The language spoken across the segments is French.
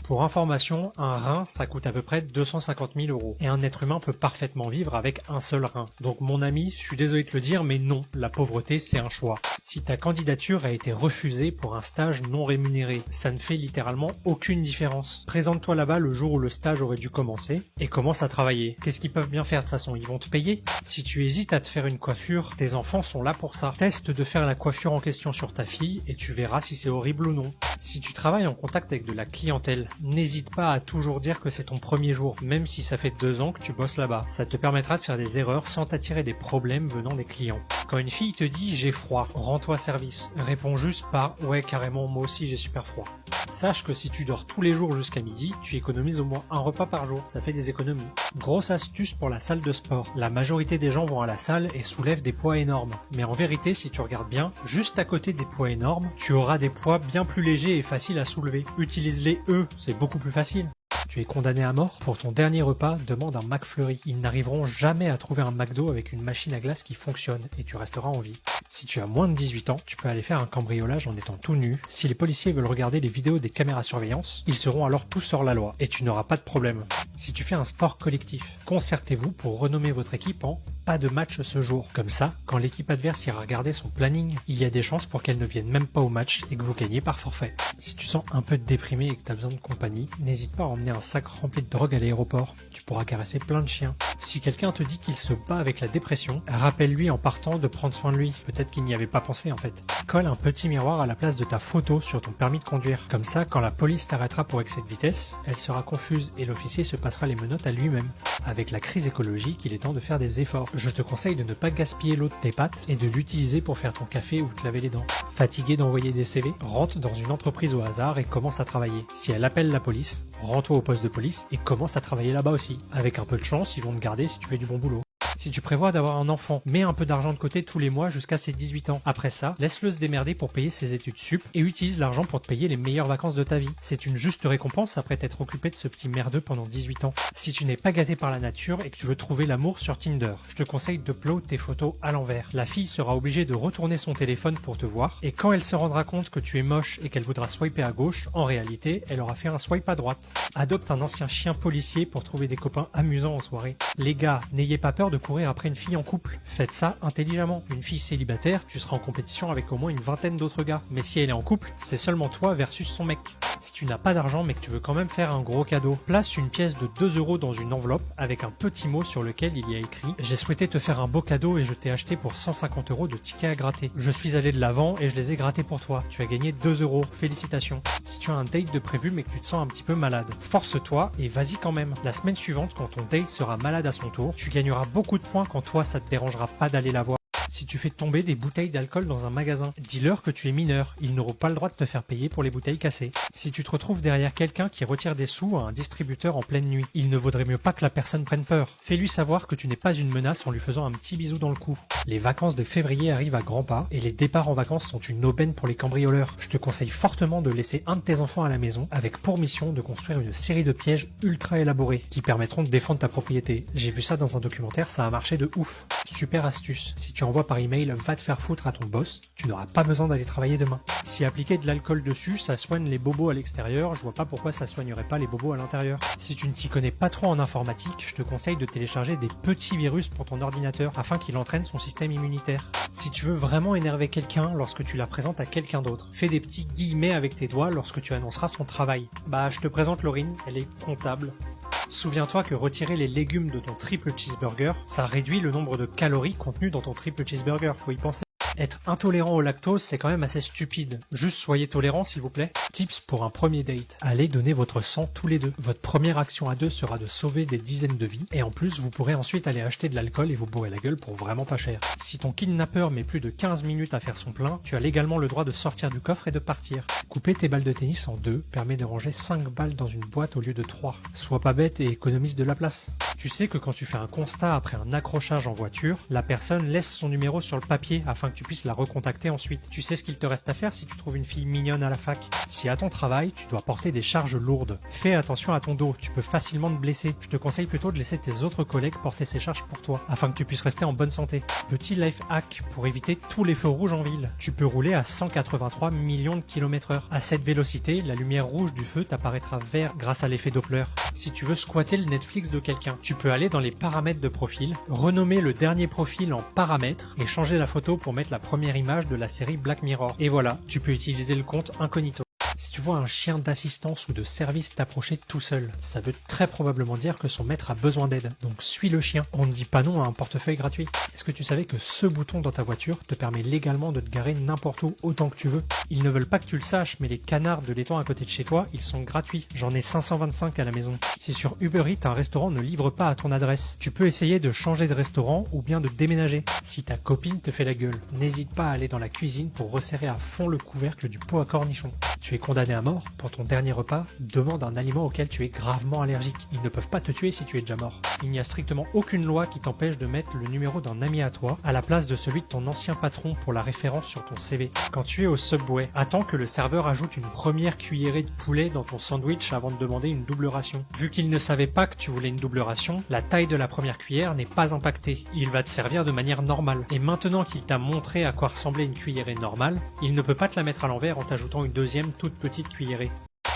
Pour information, un rein, ça coûte à peu près 250 000 €. Et un être humain peut parfaitement vivre avec un seul rein. Donc mon ami, je suis désolé de te le dire, mais non, la pauvreté c'est un choix. Si ta candidature a été refusée pour un stage non rémunéré, ça ne fait littéralement aucune différence. Présente-toi là-bas le jour où le stage aurait dû commencer et commence à travailler. Qu'est-ce qu'ils peuvent bien faire de toute façon? Ils vont te payer. Si tu hésites à te faire une coiffure, tes enfants sont là pour ça. Teste de faire la coiffure en question sur ta fille et tu verras si c'est horrible ou non. Si tu travailles en contact avec de la clientèle, n'hésite pas à toujours dire que c'est ton premier jour, même si ça fait 2 ans que tu bosses là-bas. Ça te permettra de faire des erreurs sans t'attirer des problèmes venant des clients. Quand une fille te dit j'ai froid, rends-toi service. Réponds juste par ouais carrément moi aussi j'ai super froid. Sache que si tu dors tous les jours jusqu'à midi, tu économises au moins un repas par jour, ça fait des économies. Grosse astuce pour la salle de sport. La majorité des gens vont à la salle et soulèvent des poids énormes. Mais en vérité, si tu regardes bien, juste à côté des poids énormes, tu auras des poids bien plus légers et faciles à soulever. Utilise-les eux, c'est beaucoup plus facile. Tu es condamné à mort? Pour ton dernier repas, demande un McFlurry. Ils n'arriveront jamais à trouver un McDo avec une machine à glace qui fonctionne et tu resteras en vie. Si tu as moins de 18 ans, tu peux aller faire un cambriolage en étant tout nu. Si les policiers veulent regarder les vidéos des caméras surveillance, ils seront alors tous hors la loi et tu n'auras pas de problème. Si tu fais un sport collectif, concertez-vous pour renommer votre équipe en pas de match ce jour. Comme ça, quand l'équipe adverse ira regarder son planning, il y a des chances pour qu'elle ne vienne même pas au match et que vous gagnez par forfait. Si tu sens un peu déprimé et que tu as besoin de compagnie, n'hésite pas à emmener un sac rempli de drogue à l'aéroport. Tu pourras caresser plein de chiens. Si quelqu'un te dit qu'il se bat avec la dépression, rappelle-lui en partant de prendre soin de lui. Peut-être qu'il n'y avait pas pensé en fait. Colle un petit miroir à la place de ta photo sur ton permis de conduire. Comme ça, quand la police t'arrêtera pour excès de vitesse, elle sera confuse et l'officier se passera les menottes à lui-même. Avec la crise écologique, il est temps de faire des efforts. Je te conseille de ne pas gaspiller l'eau de tes pâtes et de l'utiliser pour faire ton café ou te laver les dents. Fatigué d'envoyer des CV? Rentre dans une entreprise au hasard et commence à travailler. Si elle appelle la police, rends-toi au poste de police et commence à travailler là-bas aussi. Avec un peu de chance, ils vont te garder si tu fais du bon boulot. Si tu prévois d'avoir un enfant, mets un peu d'argent de côté tous les mois jusqu'à ses 18 ans. Après ça, laisse-le se démerder pour payer ses études sup et utilise l'argent pour te payer les meilleures vacances de ta vie. C'est une juste récompense après t'être occupé de ce petit merdeux pendant 18 ans. Si tu n'es pas gâté par la nature et que tu veux trouver l'amour sur Tinder, je te conseille d'upload tes photos à l'envers. La fille sera obligée de retourner son téléphone pour te voir et quand elle se rendra compte que tu es moche et qu'elle voudra swiper à gauche, en réalité, elle aura fait un swipe à droite. Adopte un ancien chien policier pour trouver des copains amusants en soirée. Les gars, n'ayez pas peur de courir après une fille en couple. Faites ça intelligemment. Une fille célibataire, tu seras en compétition avec au moins une vingtaine d'autres gars. Mais si elle est en couple, c'est seulement toi versus son mec. Si tu n'as pas d'argent mais que tu veux quand même faire un gros cadeau, place une pièce de 2 € dans une enveloppe avec un petit mot sur lequel il y a écrit « J'ai souhaité te faire un beau cadeau et je t'ai acheté pour 150 € de tickets à gratter. Je suis allé de l'avant et je les ai grattés pour toi. Tu as gagné 2 €. Félicitations. » Si tu as un date de prévu mais que tu te sens un petit peu malade, force-toi et vas-y quand même. La semaine suivante, quand ton date sera malade à son tour, tu gagneras beaucoup de points quand toi ça te dérangera pas d'aller la voir. Si tu fais tomber des bouteilles d'alcool dans un magasin, dis-leur que tu es mineur, ils n'auront pas le droit de te faire payer pour les bouteilles cassées. Si tu te retrouves derrière quelqu'un qui retire des sous à un distributeur en pleine nuit, il ne vaudrait mieux pas que la personne prenne peur. Fais-lui savoir que tu n'es pas une menace en lui faisant un petit bisou dans le cou. Les vacances de février arrivent à grands pas et les départs en vacances sont une aubaine pour les cambrioleurs. Je te conseille fortement de laisser un de tes enfants à la maison avec pour mission de construire une série de pièges ultra élaborés qui permettront de défendre ta propriété. J'ai vu ça dans un documentaire, ça a marché de ouf. Super astuce. Si tu envoies par email va te faire foutre à ton boss, tu n'auras pas besoin d'aller travailler demain. Si appliquer de l'alcool dessus, ça soigne les bobos à l'extérieur, je vois pas pourquoi ça soignerait pas les bobos à l'intérieur. Si tu ne t'y connais pas trop en informatique, je te conseille de télécharger des petits virus pour ton ordinateur afin qu'il entraîne son système immunitaire. Si tu veux vraiment énerver quelqu'un lorsque tu la présentes à quelqu'un d'autre, fais des petits guillemets avec tes doigts lorsque tu annonceras son travail. Bah je te présente Laurine, elle est comptable. Souviens-toi que retirer les légumes de ton triple cheeseburger, ça réduit le nombre de calories contenues dans ton triple cheeseburger, faut y penser. Être intolérant au lactose, c'est quand même assez stupide. Juste soyez tolérants s'il vous plaît. Tips pour un premier date. Allez donner votre sang tous les deux. Votre première action à deux sera de sauver des dizaines de vies et en plus vous pourrez ensuite aller acheter de l'alcool et vous bourrer la gueule pour vraiment pas cher. Si ton kidnappeur met plus de 15 minutes à faire son plein, tu as légalement le droit de sortir du coffre et de partir. Couper tes balles de tennis en deux permet de ranger 5 balles dans une boîte au lieu de 3. Sois pas bête et économise de la place. Tu sais que quand tu fais un constat après un accrochage en voiture, la personne laisse son numéro sur le papier afin que tu puisses la recontacter ensuite. Tu sais ce qu'il te reste à faire si tu trouves une fille mignonne à la fac. Si à ton travail, tu dois porter des charges lourdes, fais attention à ton dos, tu peux facilement te blesser. Je te conseille plutôt de laisser tes autres collègues porter ces charges pour toi, afin que tu puisses rester en bonne santé. Petit life hack pour éviter tous les feux rouges en ville. Tu peux rouler à 183 millions de km/h. À cette vélocité, la lumière rouge du feu t'apparaîtra vert grâce à l'effet Doppler. Si tu veux squatter le Netflix de quelqu'un, tu peux aller dans les paramètres de profil, renommer le dernier profil en paramètres et changer la photo pour mettre la première image de la série Black Mirror. Et voilà, tu peux utiliser le compte incognito. Si tu vois un chien d'assistance ou de service t'approcher tout seul, ça veut très probablement dire que son maître a besoin d'aide. Donc suis le chien. On ne dit pas non à un portefeuille gratuit. Est-ce que tu savais que ce bouton dans ta voiture te permet légalement de te garer n'importe où autant que tu veux? Ils ne veulent pas que tu le saches, mais les canards de laiton à côté de chez toi, ils sont gratuits. J'en ai 525 à la maison. Si sur Uber Eats un restaurant ne livre pas à ton adresse, tu peux essayer de changer de restaurant ou bien de déménager. Si ta copine te fait la gueule, n'hésite pas à aller dans la cuisine pour resserrer à fond le couvercle du pot à cornichons. Tu es condamné à mort, pour ton dernier repas, demande un aliment auquel tu es gravement allergique. Ils ne peuvent pas te tuer si tu es déjà mort. Il n'y a strictement aucune loi qui t'empêche de mettre le numéro d'un ami à toi à la place de celui de ton ancien patron pour la référence sur ton CV. Quand tu es au Subway, attends que le serveur ajoute une première cuillerée de poulet dans ton sandwich avant de demander une double ration. Vu qu'il ne savait pas que tu voulais une double ration, la taille de la première cuillère n'est pas impactée. Il va te servir de manière normale. Et maintenant qu'il t'a montré à quoi ressemblait une cuillerée normale, il ne peut pas te la mettre à l'envers en t'ajoutant une deuxième toute petite cuillerée.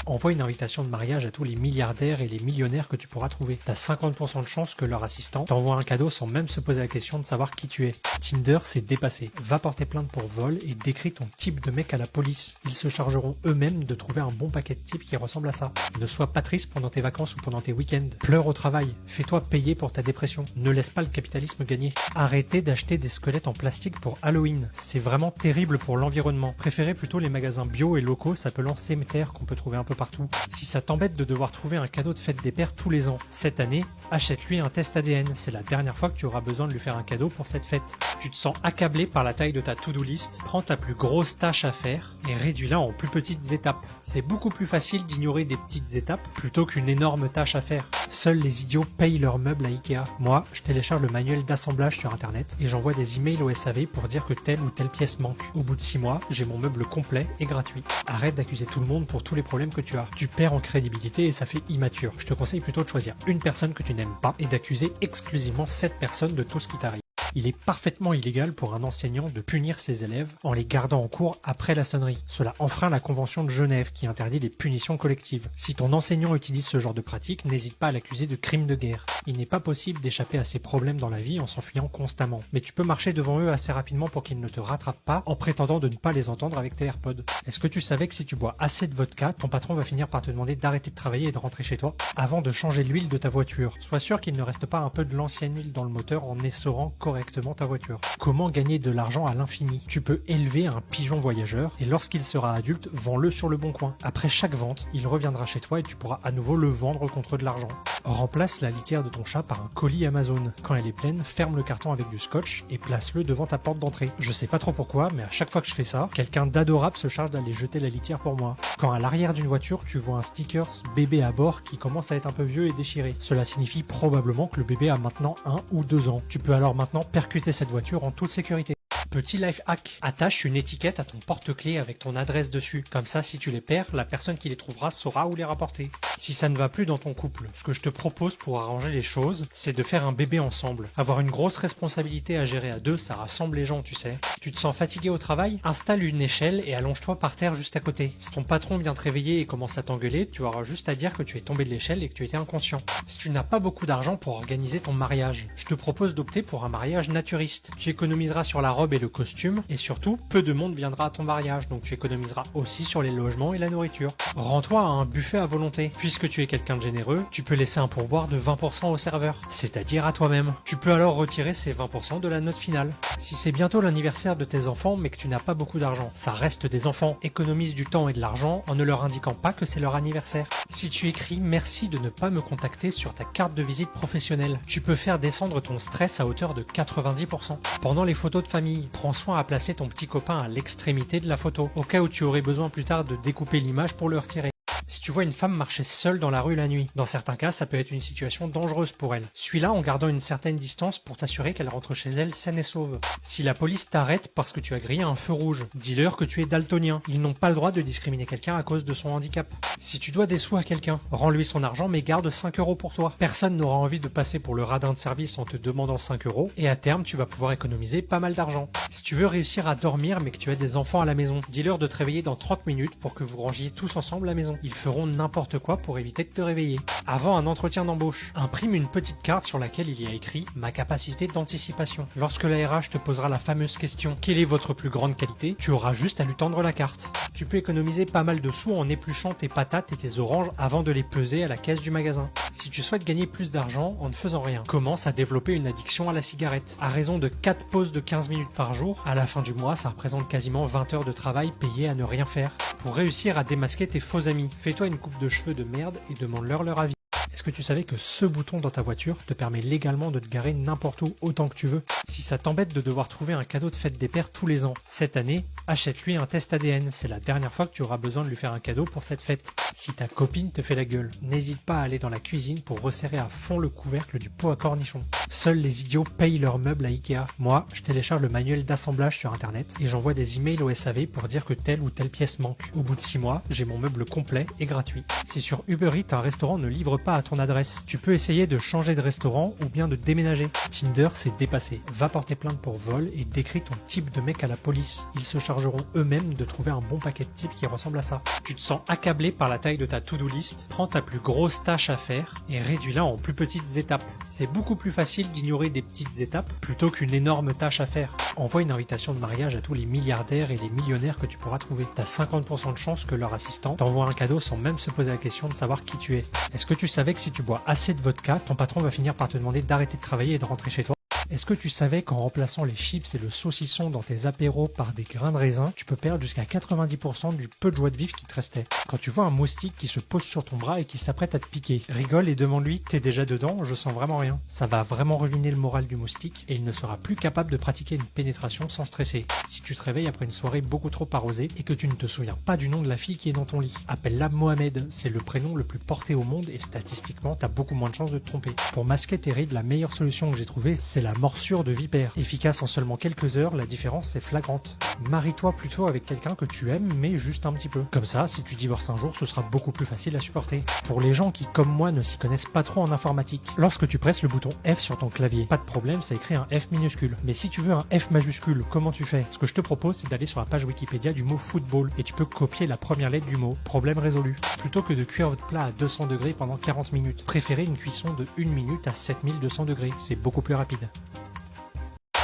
Envoie une invitation de mariage à tous les milliardaires et les millionnaires que tu pourras trouver. T'as 50% de chance que leur assistant t'envoie un cadeau sans même se poser la question de savoir qui tu es. Tinder, c'est dépassé. Va porter plainte pour vol et décris ton type de mec à la police. Ils se chargeront eux-mêmes de trouver un bon paquet de types qui ressemble à ça. Ne sois pas triste pendant tes vacances ou pendant tes week-ends. Pleure au travail. Fais-toi payer pour ta dépression. Ne laisse pas le capitalisme gagner. Arrêtez d'acheter des squelettes en plastique pour Halloween. C'est vraiment terrible pour l'environnement. Préférez plutôt les magasins bio et locaux s'appelant Cémeteire qu'on peut trouver un peu partout. Si ça t'embête de devoir trouver un cadeau de fête des pères tous les ans, cette année, achète-lui un test ADN. C'est la dernière fois que tu auras besoin de lui faire un cadeau pour cette fête. Tu te sens accablé par la taille de ta to-do list, prends ta plus grosse tâche à faire et réduis-la en plus petites étapes. C'est beaucoup plus facile d'ignorer des petites étapes plutôt qu'une énorme tâche à faire. Seuls les idiots payent leurs meubles à Ikea. Moi, je télécharge le manuel d'assemblage sur internet et j'envoie des emails au SAV pour dire que telle ou telle pièce manque. Au bout de 6 mois, j'ai mon meuble complet et gratuit. Arrête d'accuser tout le monde pour tous les problèmes que tu as. Tu perds en crédibilité et ça fait immature. Je te conseille plutôt de choisir une personne que tu n'aimes pas et d'accuser exclusivement cette personne de tout ce qui t'arrive. Il est parfaitement illégal pour un enseignant de punir ses élèves en les gardant en cours après la sonnerie. Cela enfreint la Convention de Genève qui interdit les punitions collectives. Si ton enseignant utilise ce genre de pratique, n'hésite pas à l'accuser de crime de guerre. Il n'est pas possible d'échapper à ces problèmes dans la vie en s'enfuyant constamment. Mais tu peux marcher devant eux assez rapidement pour qu'ils ne te rattrapent pas en prétendant de ne pas les entendre avec tes AirPods. Est-ce que tu savais que si tu bois assez de vodka, ton patron va finir par te demander d'arrêter de travailler et de rentrer chez toi? Avant de changer l'huile de ta voiture, sois sûr qu'il ne reste pas un peu de l'ancienne huile dans le moteur en essorant correctement ta voiture. Comment gagner de l'argent à l'infini? Tu peux élever un pigeon voyageur et lorsqu'il sera adulte, vends-le sur le bon coin. Après chaque vente, il reviendra chez toi et tu pourras à nouveau le vendre contre de l'argent. Remplace la litière de ton chat par un colis Amazon. Quand elle est pleine, ferme le carton avec du scotch et place-le devant ta porte d'entrée. Je sais pas trop pourquoi, mais à chaque fois que je fais ça, quelqu'un d'adorable se charge d'aller jeter la litière pour moi. Quand à l'arrière d'une voiture, tu vois un sticker bébé à bord qui commence à être un peu vieux et déchiré. Cela signifie probablement que le bébé a maintenant 1 ou 2 ans. Tu peux alors maintenant percuter cette voiture en toute sécurité. Petit life hack, attache une étiquette à ton porte-clés avec ton adresse dessus. Comme ça, si tu les perds, la personne qui les trouvera saura où les rapporter. Si ça ne va plus dans ton couple, ce que je te propose pour arranger les choses, c'est de faire un bébé ensemble. Avoir une grosse responsabilité à gérer à deux, ça rassemble les gens, tu sais. Tu te sens fatigué au travail? Installe une échelle et allonge-toi par terre juste à côté. Si ton patron vient te réveiller et commence à t'engueuler, tu auras juste à dire que tu es tombé de l'échelle et que tu étais inconscient. Si tu n'as pas beaucoup d'argent pour organiser ton mariage, je te propose d'opter pour un mariage naturiste. Tu économiseras sur la robe et le costume, et surtout, peu de monde viendra à ton mariage, donc tu économiseras aussi sur les logements et la nourriture. Rends-toi à un buffet à volonté. Puisque tu es quelqu'un de généreux, tu peux laisser un pourboire de 20% au serveur, c'est-à-dire à toi-même. Tu peux alors retirer ces 20% de la note finale. Si c'est bientôt l'anniversaire de tes enfants, mais que tu n'as pas beaucoup d'argent, ça reste des enfants. Économise du temps et de l'argent en ne leur indiquant pas que c'est leur anniversaire. Si tu écris « Merci de ne pas me contacter » sur ta carte de visite professionnelle, tu peux faire descendre ton stress à hauteur de 90%. Pendant les photos de famille, prends soin à placer ton petit copain à l'extrémité de la photo, au cas où tu aurais besoin plus tard de découper l'image pour le retirer. Si tu vois une femme marcher seule dans la rue la nuit, dans certains cas, ça peut être une situation dangereuse pour elle. Suis-la en gardant une certaine distance pour t'assurer qu'elle rentre chez elle saine et sauve. Si la police t'arrête parce que tu as grillé un feu rouge, dis-leur que tu es daltonien. Ils n'ont pas le droit de discriminer quelqu'un à cause de son handicap. Si tu dois des sous à quelqu'un, rends-lui son argent mais garde 5 € pour toi. Personne n'aura envie de passer pour le radin de service en te demandant 5 € et à terme tu vas pouvoir économiser pas mal d'argent. Si tu veux réussir à dormir mais que tu as des enfants à la maison, dis-leur de te réveiller dans 30 minutes pour que vous rangiez tous ensemble la maison. Ils feront n'importe quoi pour éviter de te réveiller. Avant un entretien d'embauche, imprime une petite carte sur laquelle il y a écrit « Ma capacité d'anticipation ». Lorsque la RH te posera la fameuse question « Quelle est votre plus grande qualité ?», tu auras juste à lui tendre la carte. Tu peux économiser pas mal de sous en épluchant tes patates et tes oranges avant de les peser à la caisse du magasin. Si tu souhaites gagner plus d'argent en ne faisant rien, commence à développer une addiction à la cigarette. À raison de 4 pauses de 15 minutes par jour, à la fin du mois, ça représente quasiment 20 heures de travail payées à ne rien faire. Pour réussir à démasquer tes faux amis, fais-toi une coupe de cheveux de merde et demande-leur leur avis. Est-ce que tu savais que ce bouton dans ta voiture te permet légalement de te garer n'importe où autant que tu veux? Si ça t'embête de devoir trouver un cadeau de fête des pères tous les ans, cette année, achète-lui un test ADN. C'est la dernière fois que tu auras besoin de lui faire un cadeau pour cette fête. Si ta copine te fait la gueule, n'hésite pas à aller dans la cuisine pour resserrer à fond le couvercle du pot à cornichons. Seuls les idiots payent leurs meubles à Ikea. Moi, je télécharge le manuel d'assemblage sur internet et j'envoie des emails au SAV pour dire que telle ou telle pièce manque. Au bout de 6 mois, j'ai mon meuble complet et gratuit. Si sur Uber Eats, un restaurant ne livre pas à ton adresse, tu peux essayer de changer de restaurant ou bien de déménager. Tinder, c'est dépassé. Va porter plainte pour vol et décris ton type de mec à la police. Ils se chargeront eux-mêmes de trouver un bon paquet de types qui ressemble à ça. Tu te sens accablé par la taille de ta to-do list, prends ta plus grosse tâche à faire et réduis-la en plus petites étapes. C'est beaucoup plus facile d'ignorer des petites étapes plutôt qu'une énorme tâche à faire. Envoie une invitation de mariage à tous les milliardaires et les millionnaires que tu pourras trouver. T'as 50% de chance que leur assistant t'envoie un cadeau sans même se poser la question de savoir qui tu es. Est-ce que tu savais que si tu bois assez de vodka, ton patron va finir par te demander d'arrêter de travailler et de rentrer chez toi? Est-ce que tu savais qu'en remplaçant les chips et le saucisson dans tes apéros par des grains de raisin, tu peux perdre jusqu'à 90% du peu de joie de vivre qui te restait? Quand tu vois un moustique qui se pose sur ton bras et qui s'apprête à te piquer, rigole et demande-lui « T'es déjà dedans, je sens vraiment rien ». Ça va vraiment ruiner le moral du moustique et il ne sera plus capable de pratiquer une pénétration sans stresser. Si tu te réveilles après une soirée beaucoup trop arrosée et que tu ne te souviens pas du nom de la fille qui est dans ton lit, appelle-la Mohamed, c'est le prénom le plus porté au monde et statistiquement t'as beaucoup moins de chances de te tromper. Pour masquer tes rides, la meilleure solution que j'ai trouvée, c'est la morsure de vipère. Efficace en seulement quelques heures, la différence est flagrante. Marie-toi plutôt avec quelqu'un que tu aimes, mais juste un petit peu. Comme ça, si tu divorces un jour, ce sera beaucoup plus facile à supporter. Pour les gens qui, comme moi, ne s'y connaissent pas trop en informatique, lorsque tu presses le bouton F sur ton clavier, pas de problème, ça écrit un F minuscule. Mais si tu veux un F majuscule, comment tu fais? Ce que je te propose, c'est d'aller sur la page Wikipédia du mot football et tu peux copier la première lettre du mot. Problème résolu. Plutôt que de cuire votre plat à 200 degrés pendant 40 minutes, préférez une cuisson de 1 minute à 7200 degrés. C'est beaucoup plus rapide.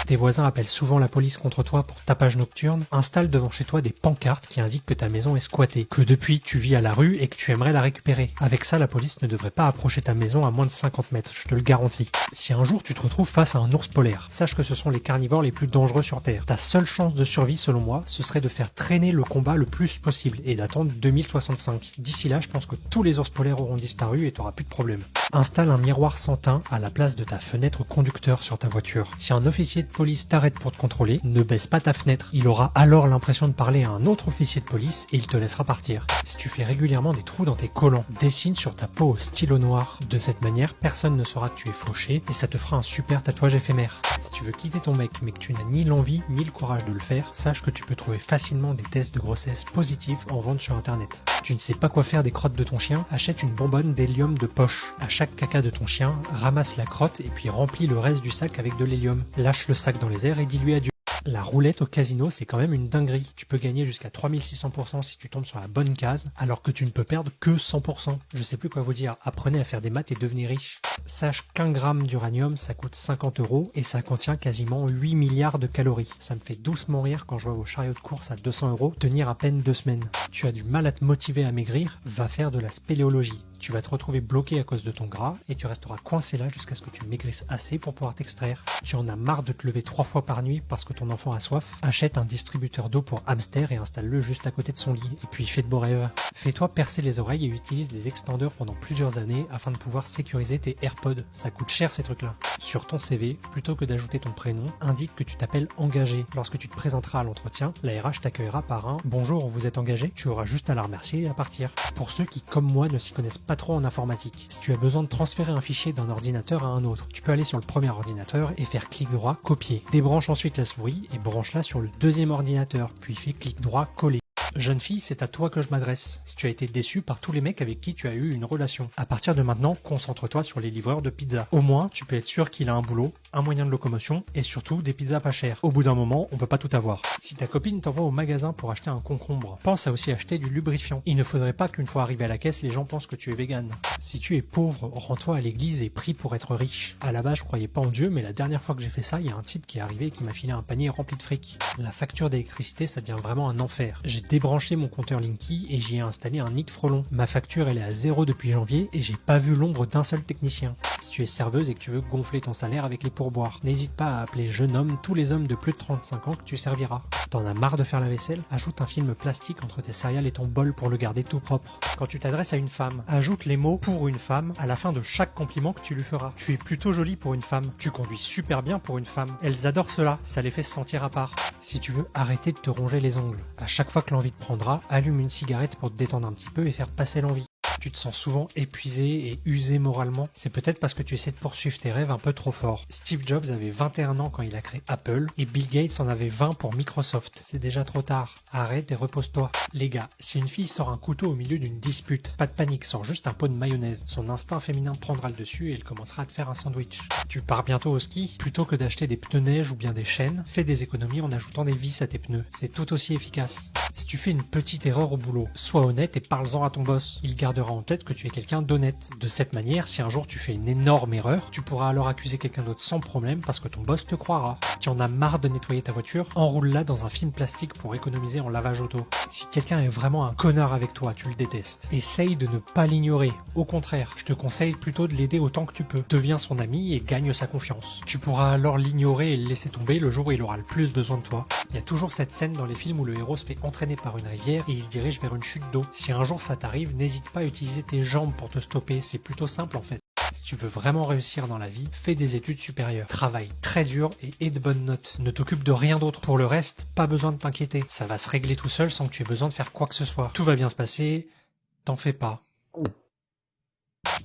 Tes voisins appellent souvent la police contre toi pour tapage nocturne, installe devant chez toi des pancartes qui indiquent que ta maison est squattée, que depuis tu vis à la rue et que tu aimerais la récupérer. Avec ça, la police ne devrait pas approcher ta maison à moins de 50 mètres, je te le garantis. Si un jour tu te retrouves face à un ours polaire, sache que ce sont les carnivores les plus dangereux sur Terre. Ta seule chance de survie, selon moi, ce serait de faire traîner le combat le plus possible et d'attendre 2065. D'ici là, je pense que tous les ours polaires auront disparu et t'auras plus de problème. Installe un miroir sans teint à la place de ta fenêtre conducteur sur ta voiture. Si un officier de police t'arrête pour te contrôler, ne baisse pas ta fenêtre. Il aura alors l'impression de parler à un autre officier de police et il te laissera partir. Si tu fais régulièrement des trous dans tes collants, dessine sur ta peau au stylo noir. De cette manière, personne ne saura que tu es fauché et ça te fera un super tatouage éphémère. Si tu veux quitter ton mec mais que tu n'as ni l'envie ni le courage de le faire, sache que tu peux trouver facilement des tests de grossesse positifs en vente sur internet. Tu ne sais pas quoi faire des crottes de ton chien? Achète une bonbonne d'hélium de poche. À chaque caca de ton chien, ramasse la crotte et puis remplis le reste du sac avec de l'hélium. Lâche le sac dans les airs et dis-lui adieu. La roulette au casino, c'est quand même une dinguerie. Tu peux gagner jusqu'à 3600% si tu tombes sur la bonne case, alors que tu ne peux perdre que 100%. Je sais plus quoi vous dire, apprenez à faire des maths et devenez riche. Sache qu'un gramme d'uranium, ça coûte 50 € et ça contient quasiment 8 milliards de calories. Ça me fait doucement rire quand je vois vos chariots de course à 200 € tenir à peine 2 semaines. Tu as du mal à te motiver à maigrir, va faire de la spéléologie. Tu vas te retrouver bloqué à cause de ton gras et tu resteras coincé là jusqu'à ce que tu maigrisses assez pour pouvoir t'extraire. Tu en as marre de te lever 3 fois par nuit parce que ton enfant a soif? Achète un distributeur d'eau pour hamster et installe-le juste à côté de son lit et puis fais de beaux rêves. Fais-toi percer les oreilles et utilise des extendeurs pendant plusieurs années afin de pouvoir sécuriser tes AirPods. Ça coûte cher ces trucs-là. Sur ton CV, plutôt que d'ajouter ton prénom, indique que tu t'appelles engagé. Lorsque tu te présenteras à l'entretien, la RH t'accueillera par un «Bonjour, vous êtes engagé?» Tu auras juste à la remercier et à partir. Pour ceux qui, comme moi, ne s'y connaissent pas trop en informatique, si tu as besoin de transférer un fichier d'un ordinateur à un autre, tu peux aller sur le premier ordinateur et faire clic droit, copier. Débranche ensuite la souris et branche-la sur le deuxième ordinateur, puis fais clic droit, coller. Jeune fille, c'est à toi que je m'adresse. Si tu as été déçu par tous les mecs avec qui tu as eu une relation, à partir de maintenant, concentre-toi sur les livreurs de pizza. Au moins, tu peux être sûr qu'il a un boulot, un moyen de locomotion et surtout des pizzas pas chères. Au bout d'un moment, on peut pas tout avoir. Si ta copine t'envoie au magasin pour acheter un concombre, pense à aussi acheter du lubrifiant. Il ne faudrait pas qu'une fois arrivé à la caisse, les gens pensent que tu es vegan. Si tu es pauvre, rends-toi à l'église et prie pour être riche. À la base, je croyais pas en Dieu, mais la dernière fois que j'ai fait ça, il y a un type qui est arrivé et qui m'a filé un panier rempli de fric. La facture d'électricité, ça devient vraiment un enfer. J'ai débranché mon compteur Linky et j'y ai installé un nid de frelons. Ma facture, elle est à 0 depuis janvier et j'ai pas vu l'ombre d'un seul technicien. Si tu es serveuse et que tu veux gonfler ton salaire avec les pourboires, n'hésite pas à appeler jeune homme tous les hommes de plus de 35 ans que tu serviras. T'en as marre de faire la vaisselle? Ajoute un film plastique entre tes céréales et ton bol pour le garder tout propre. Quand tu t'adresses à une femme, ajoute les mots pour une femme à la fin de chaque compliment que tu lui feras. Tu es plutôt jolie pour une femme. Tu conduis super bien pour une femme. Elles adorent cela, ça les fait se sentir à part. Si tu veux arrêter de te ronger les ongles, à chaque fois que l'envie te prendra, allume une cigarette pour te détendre un petit peu et faire passer l'envie. Tu te sens souvent épuisé et usé moralement, c'est peut-être parce que tu essaies de poursuivre tes rêves un peu trop fort. Steve Jobs avait 21 ans quand il a créé Apple et Bill Gates en avait 20 pour Microsoft. C'est déjà trop tard. Arrête et repose-toi. Les gars, si une fille sort un couteau au milieu d'une dispute, pas de panique, sors juste un pot de mayonnaise. Son instinct féminin prendra le dessus et elle commencera à te faire un sandwich. Tu pars bientôt au ski? Plutôt que d'acheter des pneus neige ou bien des chaînes, fais des économies en ajoutant des vis à tes pneus. C'est tout aussi efficace. Si tu fais une petite erreur au boulot, sois honnête et parle-en à ton boss. Il gardera en tête que tu es quelqu'un d'honnête. De cette manière, si un jour tu fais une énorme erreur, tu pourras alors accuser quelqu'un d'autre sans problème parce que ton boss te croira. Tu en as marre de nettoyer ta voiture, enroule-la dans un film plastique pour économiser en lavage auto. Si quelqu'un est vraiment un connard avec toi, tu le détestes. Essaye de ne pas l'ignorer. Au contraire, je te conseille plutôt de l'aider autant que tu peux. Deviens son ami et gagne sa confiance. Tu pourras alors l'ignorer et le laisser tomber le jour où il aura le plus besoin de toi. Il y a toujours cette scène dans les films où le héros se fait entraîner par une rivière et il se dirige vers une chute d'eau. Si un jour ça t'arrive, n'hésite pas à utiliser tes jambes pour te stopper, c'est plutôt simple en fait. Si tu veux vraiment réussir dans la vie, fais des études supérieures, travaille très dur et aie de bonnes notes. Ne t'occupe de rien d'autre. Pour le reste, pas besoin de t'inquiéter. Ça va se régler tout seul sans que tu aies besoin de faire quoi que ce soit. Tout va bien se passer, t'en fais pas.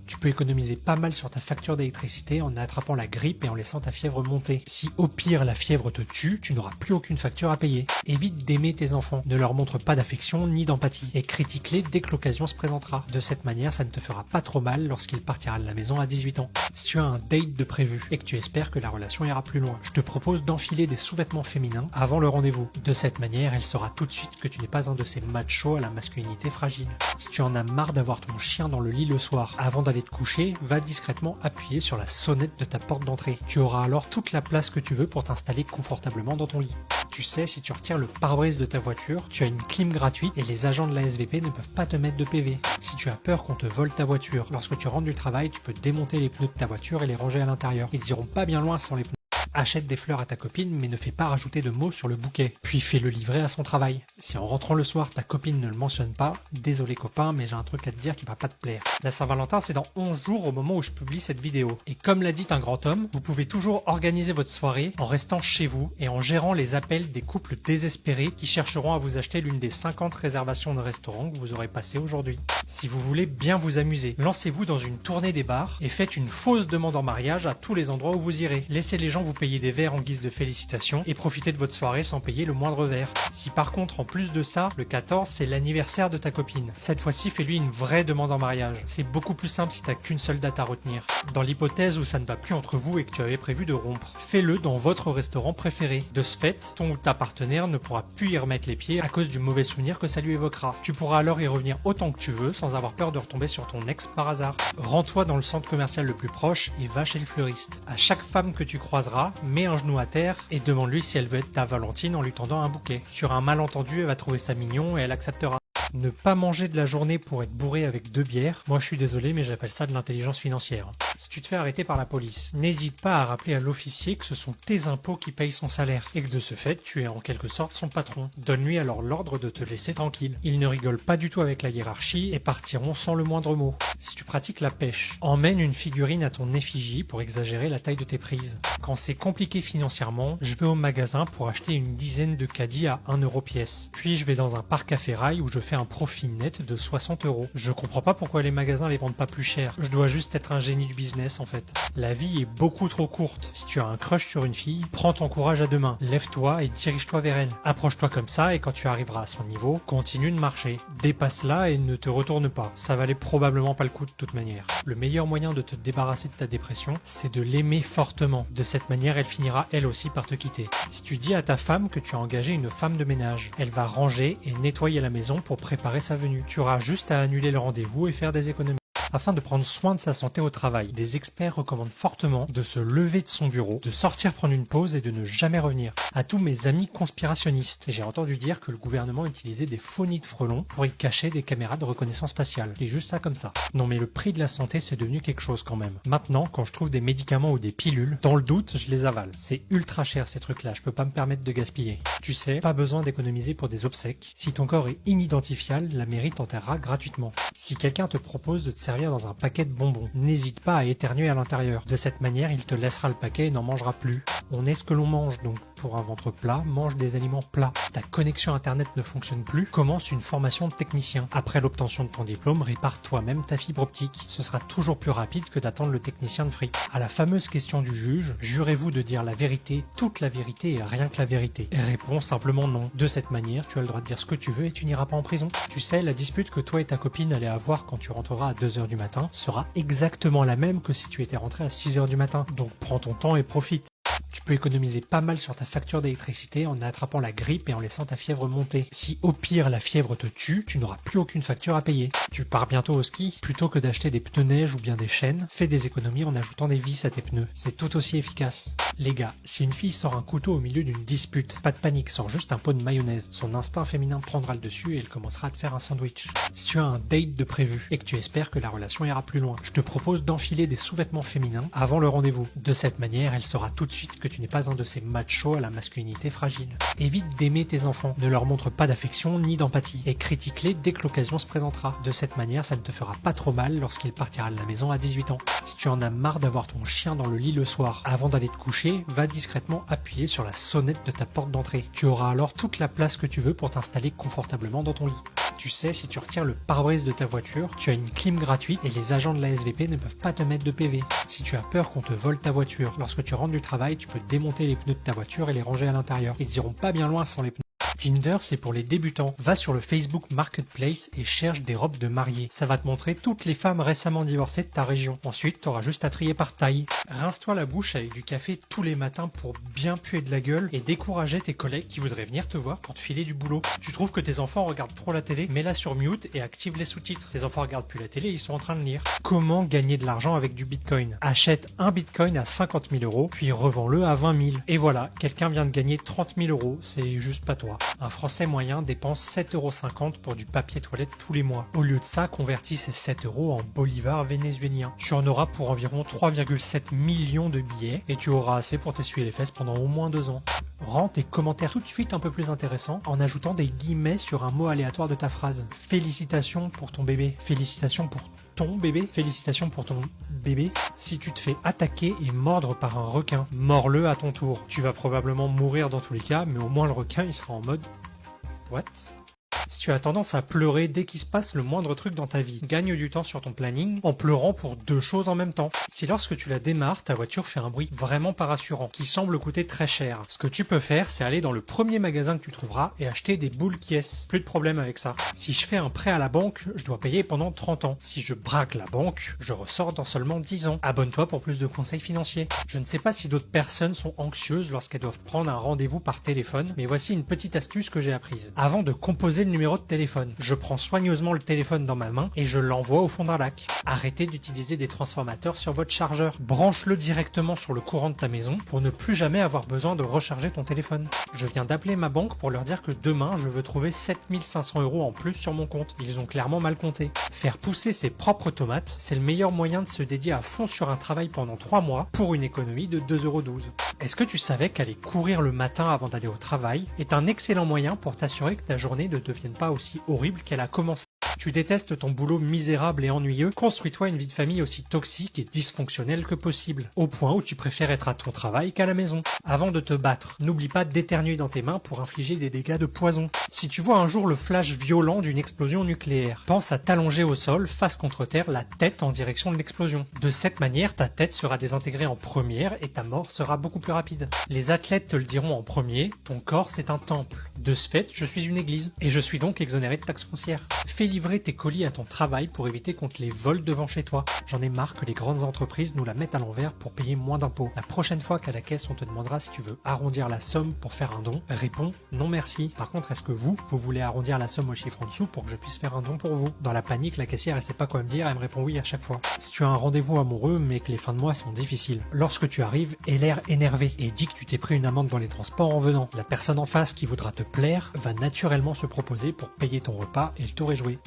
Tu peux économiser pas mal sur ta facture d'électricité en attrapant la grippe et en laissant ta fièvre monter. Si au pire la fièvre te tue, tu n'auras plus aucune facture à payer. Évite d'aimer tes enfants, ne leur montre pas d'affection ni d'empathie et critique-les dès que l'occasion se présentera. De cette manière, ça ne te fera pas trop mal lorsqu'il partira de la maison à 18 ans. Si tu as un date de prévu et que tu espères que la relation ira plus loin, je te propose d'enfiler des sous-vêtements féminins avant le rendez-vous. De cette manière, elle saura tout de suite que tu n'es pas un de ces machos à la masculinité fragile. Si tu en as marre d'avoir ton chien dans le lit le soir, avant d'aller te coucher, va discrètement appuyer sur la sonnette de ta porte d'entrée. Tu auras alors toute la place que tu veux pour t'installer confortablement dans ton lit. Tu sais, si tu retires le pare-brise de ta voiture, tu as une clim gratuite et les agents de la SVP ne peuvent pas te mettre de PV. Si tu as peur qu'on te vole ta voiture, lorsque tu rentres du travail, tu peux démonter les pneus de ta voiture et les ranger à l'intérieur. Ils iront pas bien loin sans les pneus. Achète des fleurs à ta copine, mais ne fais pas rajouter de mots sur le bouquet. Puis fais-le livrer à son travail. Si en rentrant le soir, ta copine ne le mentionne pas, désolé copain, mais j'ai un truc à te dire qui va pas te plaire. La Saint-Valentin, c'est dans 11 jours au moment où je publie cette vidéo. Et comme l'a dit un grand homme, vous pouvez toujours organiser votre soirée en restant chez vous et en gérant les appels des couples désespérés qui chercheront à vous acheter l'une des 50 réservations de restaurants que vous aurez passées aujourd'hui. Si vous voulez bien vous amuser, lancez-vous dans une tournée des bars et faites une fausse demande en mariage à tous les endroits où vous irez. Laissez les gens vous payer des verres en guise de félicitations et profitez de votre soirée sans payer le moindre verre. Si par contre, en plus de ça, le 14, c'est l'anniversaire de ta copine. Cette fois-ci, fais-lui une vraie demande en mariage. C'est beaucoup plus simple si t'as qu'une seule date à retenir. Dans l'hypothèse où ça ne va plus entre vous et que tu avais prévu de rompre, fais-le dans votre restaurant préféré. De ce fait, ton ou ta partenaire ne pourra plus y remettre les pieds à cause du mauvais souvenir que ça lui évoquera. Tu pourras alors y revenir autant que tu veux sans avoir peur de retomber sur ton ex par hasard. Rends-toi dans le centre commercial le plus proche et va chez le fleuriste. À chaque femme que tu croiseras, mets un genou à terre et demande-lui si elle veut être ta Valentine en lui tendant un bouquet. Sur un malentendu, elle va trouver ça mignon et elle acceptera. Ne pas manger de la journée pour être bourré avec 2 bières, moi je suis désolé mais j'appelle ça de l'intelligence financière. Si tu te fais arrêter par la police, n'hésite pas à rappeler à l'officier que ce sont tes impôts qui payent son salaire et que de ce fait tu es en quelque sorte son patron. Donne-lui alors l'ordre de te laisser tranquille. Ils ne rigolent pas du tout avec la hiérarchie et partiront sans le moindre mot. Si tu pratiques la pêche, emmène une figurine à ton effigie pour exagérer la taille de tes prises. Quand c'est compliqué financièrement, je vais au magasin pour acheter une dizaine de caddies à 1 euro pièce. Puis je vais dans un parc à ferraille où je fais un profit net de 60 euros. Je comprends pas pourquoi les magasins les vendent pas plus cher. Je dois juste être un génie du business en fait. La vie est beaucoup trop courte. Si tu as un crush sur une fille, prends ton courage à deux mains. Lève-toi et dirige-toi vers elle. Approche-toi comme ça et quand tu arriveras à son niveau, continue de marcher. Dépasse-la et ne te retourne pas. Ça valait probablement pas le coup de toute manière. Le meilleur moyen de te débarrasser de ta dépression, c'est de l'aimer fortement. De cette manière, elle finira elle aussi par te quitter. Si tu dis à ta femme que tu as engagé une femme de ménage, elle va ranger et nettoyer la maison pour préparer sa venue. Tu auras juste à annuler le rendez-vous et faire des économies. Afin de prendre soin de sa santé au travail, des experts recommandent fortement de se lever de son bureau, de sortir prendre une pause et de ne jamais revenir. À tous mes amis conspirationnistes, j'ai entendu dire que le gouvernement utilisait des faux nids de frelons pour y cacher des caméras de reconnaissance faciale. C'est juste ça comme ça. Non mais le prix de la santé c'est devenu quelque chose quand même. Maintenant, quand je trouve des médicaments ou des pilules, dans le doute, je les avale. C'est ultra cher ces trucs-là, je peux pas me permettre de gaspiller. Tu sais, pas besoin d'économiser pour des obsèques. Si ton corps est inidentifiable, la mairie t'enterrera gratuitement. Si quelqu'un te propose de te servir dans un paquet de bonbons, n'hésite pas à éternuer à l'intérieur. De cette manière, il te laissera le paquet et n'en mangera plus. On est ce que l'on mange, donc pour un ventre plat, mange des aliments plats. Ta connexion internet ne fonctionne plus, commence une formation de technicien. Après l'obtention de ton diplôme, répare toi-même ta fibre optique. Ce sera toujours plus rapide que d'attendre le technicien de Free. À la fameuse question du juge, jurez-vous de dire la vérité, toute la vérité et rien que la vérité? Réponds simplement non. De cette manière, tu as le droit de dire ce que tu veux et tu n'iras pas en prison. Tu sais, la dispute que toi et ta copine allez avoir quand tu rentreras à 2h du matin sera exactement la même que si tu étais rentré à 6h du matin. Donc prends ton temps et profite. Tu peux économiser pas mal sur ta facture d'électricité en attrapant la grippe et en laissant ta fièvre monter. Si au pire la fièvre te tue, tu n'auras plus aucune facture à payer. Tu pars bientôt au ski, plutôt que d'acheter des pneus neige ou bien des chaînes, fais des économies en ajoutant des vis à tes pneus. C'est tout aussi efficace. Les gars, si une fille sort un couteau au milieu d'une dispute, pas de panique, sors juste un pot de mayonnaise. Son instinct féminin prendra le dessus et elle commencera à te faire un sandwich. Si tu as un date de prévu et que tu espères que la relation ira plus loin, je te propose d'enfiler des sous-vêtements féminins avant le rendez-vous. De cette manière, elle saura tout de suite que tu n'es pas un de ces machos à la masculinité fragile. Évite d'aimer tes enfants, ne leur montre pas d'affection ni d'empathie, et critique-les dès que l'occasion se présentera. De cette manière, ça ne te fera pas trop mal lorsqu'il partira de la maison à 18 ans. Si tu en as marre d'avoir ton chien dans le lit le soir, avant d'aller te coucher, va discrètement appuyer sur la sonnette de ta porte d'entrée. Tu auras alors toute la place que tu veux pour t'installer confortablement dans ton lit. Tu sais, si tu retires le pare-brise de ta voiture, tu as une clim gratuite et les agents de la SVP ne peuvent pas te mettre de PV. Si tu as peur qu'on te vole ta voiture, lorsque tu rentres du travail, tu peux démonter les pneus de ta voiture et les ranger à l'intérieur. Ils iront pas bien loin sans les pneus. Tinder, c'est pour les débutants. Va sur le Facebook Marketplace et cherche des robes de mariée. Ça va te montrer toutes les femmes récemment divorcées de ta région. Ensuite, t'auras juste à trier par taille. Rince-toi la bouche avec du café tous les matins pour bien puer de la gueule et décourager tes collègues qui voudraient venir te voir pour te filer du boulot. Tu trouves que tes enfants regardent trop la télé? Mets-la sur mute et active les sous-titres. Tes enfants regardent plus la télé, ils sont en train de lire. Comment gagner de l'argent avec du bitcoin? Achète un bitcoin à 50 000 euros, puis revends-le à 20 000. Et voilà, quelqu'un vient de gagner 30 000 euros, c'est juste pas toi. Un Français moyen dépense 7,50 € pour du papier toilette tous les mois. Au lieu de ça, convertis ces 7 € en bolivars vénézuéliens. Tu en auras pour environ 3,7 millions de billets et tu auras assez pour t'essuyer les fesses pendant au moins 2 ans. Rends tes commentaires tout de suite un peu plus intéressants en ajoutant des guillemets sur un mot aléatoire de ta phrase. Félicitations pour ton bébé. Félicitations pour ton bébé. Félicitations pour ton bébé. Si tu te fais attaquer et mordre par un requin, mords-le à ton tour. Tu vas probablement mourir dans tous les cas, mais au moins le requin il sera en mode what? Si tu as tendance à pleurer dès qu'il se passe le moindre truc dans ta vie, gagne du temps sur ton planning en pleurant pour 2 choses en même temps. Si lorsque tu la démarres, ta voiture fait un bruit vraiment pas rassurant, qui semble coûter très cher, ce que tu peux faire, c'est aller dans le premier magasin que tu trouveras et acheter des boules Kies. Plus de problème avec ça. Si je fais un prêt à la banque, je dois payer pendant 30 ans. Si je braque la banque, je ressors dans seulement 10 ans. Abonne-toi pour plus de conseils financiers. Je ne sais pas si d'autres personnes sont anxieuses lorsqu'elles doivent prendre un rendez-vous par téléphone, mais voici une petite astuce que j'ai apprise. Avant de composer le numéro numéro de téléphone. Je prends soigneusement le téléphone dans ma main et je l'envoie au fond d'un lac. Arrêtez d'utiliser des transformateurs sur votre chargeur. Branche-le directement sur le courant de ta maison pour ne plus jamais avoir besoin de recharger ton téléphone. Je viens d'appeler ma banque pour leur dire que demain je veux trouver 7500 € en plus sur mon compte. Ils ont clairement mal compté. Faire pousser ses propres tomates, c'est le meilleur moyen de se dédier à fond sur un travail pendant 3 mois pour une économie de 2,12 €. Est-ce que tu savais qu'aller courir le matin avant d'aller au travail est un excellent moyen pour t'assurer que ta journée ne devienne pas aussi horrible qu'elle a commencé? Tu détestes ton boulot misérable et ennuyeux, construis-toi une vie de famille aussi toxique et dysfonctionnelle que possible, au point où tu préfères être à ton travail qu'à la maison. Avant de te battre, n'oublie pas d'éternuer dans tes mains pour infliger des dégâts de poison. Si tu vois un jour le flash violent d'une explosion nucléaire, pense à t'allonger au sol, face contre terre, la tête en direction de l'explosion. De cette manière, ta tête sera désintégrée en première et ta mort sera beaucoup plus rapide. Les athlètes te le diront en premier, ton corps c'est un temple. De ce fait, je suis une église, et je suis donc exonéré de taxes foncières. Fais livrer tes colis à ton travail pour éviter qu'on te les vole devant chez toi. J'en ai marre que les grandes entreprises nous la mettent à l'envers pour payer moins d'impôts. La prochaine fois qu'à la caisse on te demandera si tu veux arrondir la somme pour faire un don, réponds non merci. Par contre, est-ce que vous voulez arrondir la somme au chiffre en dessous pour que je puisse faire un don pour vous? Dans la panique, la caissière elle sait pas quoi me dire, elle me répond oui à chaque fois. Si tu as un rendez-vous amoureux mais que les fins de mois sont difficiles, lorsque tu arrives, aie l'air énervé et dis que tu t'es pris une amende dans les transports en venant. La personne en face qui voudra te plaire va naturellement se proposer pour payer ton repas et le tour est joué.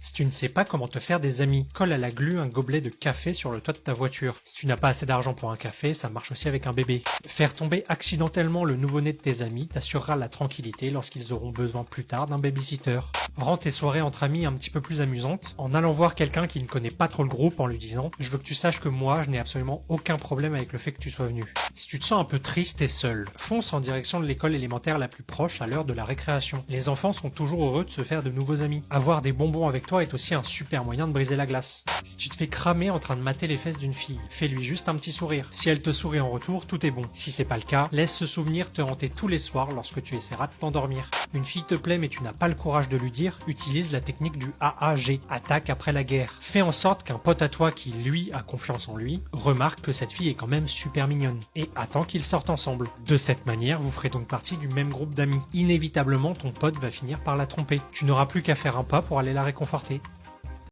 Si tu ne sais pas comment te faire des amis, colle à la glu un gobelet de café sur le toit de ta voiture. Si tu n'as pas assez d'argent pour un café, ça marche aussi avec un bébé. Faire tomber accidentellement le nouveau-né de tes amis t'assurera la tranquillité lorsqu'ils auront besoin plus tard d'un babysitter. Rends tes soirées entre amis un petit peu plus amusantes en allant voir quelqu'un qui ne connaît pas trop le groupe en lui disant « Je veux que tu saches que moi, je n'ai absolument aucun problème avec le fait que tu sois venu. » Si tu te sens un peu triste et seul, fonce en direction de l'école élémentaire la plus proche à l'heure de la récréation. Les enfants sont toujours heureux de se faire de nouveaux amis. Avoir des bonbons avec toi est aussi un super moyen de briser la glace. Si tu te fais cramer en train de mater les fesses d'une fille, fais-lui juste un petit sourire. Si elle te sourit en retour, tout est bon. Si c'est pas le cas, laisse ce souvenir te hanter tous les soirs lorsque tu essaieras de t'endormir. Une fille te plaît mais tu n'as pas le courage de lui dire, utilise la technique du AAG, attaque après la guerre. Fais en sorte qu'un pote à toi qui, lui, a confiance en lui, remarque que cette fille est quand même super mignonne et attend qu'ils sortent ensemble. De cette manière, vous ferez donc partie du même groupe d'amis. Inévitablement, ton pote va finir par la tromper. Tu n'auras plus qu'à faire un pas pour aller la réconforter.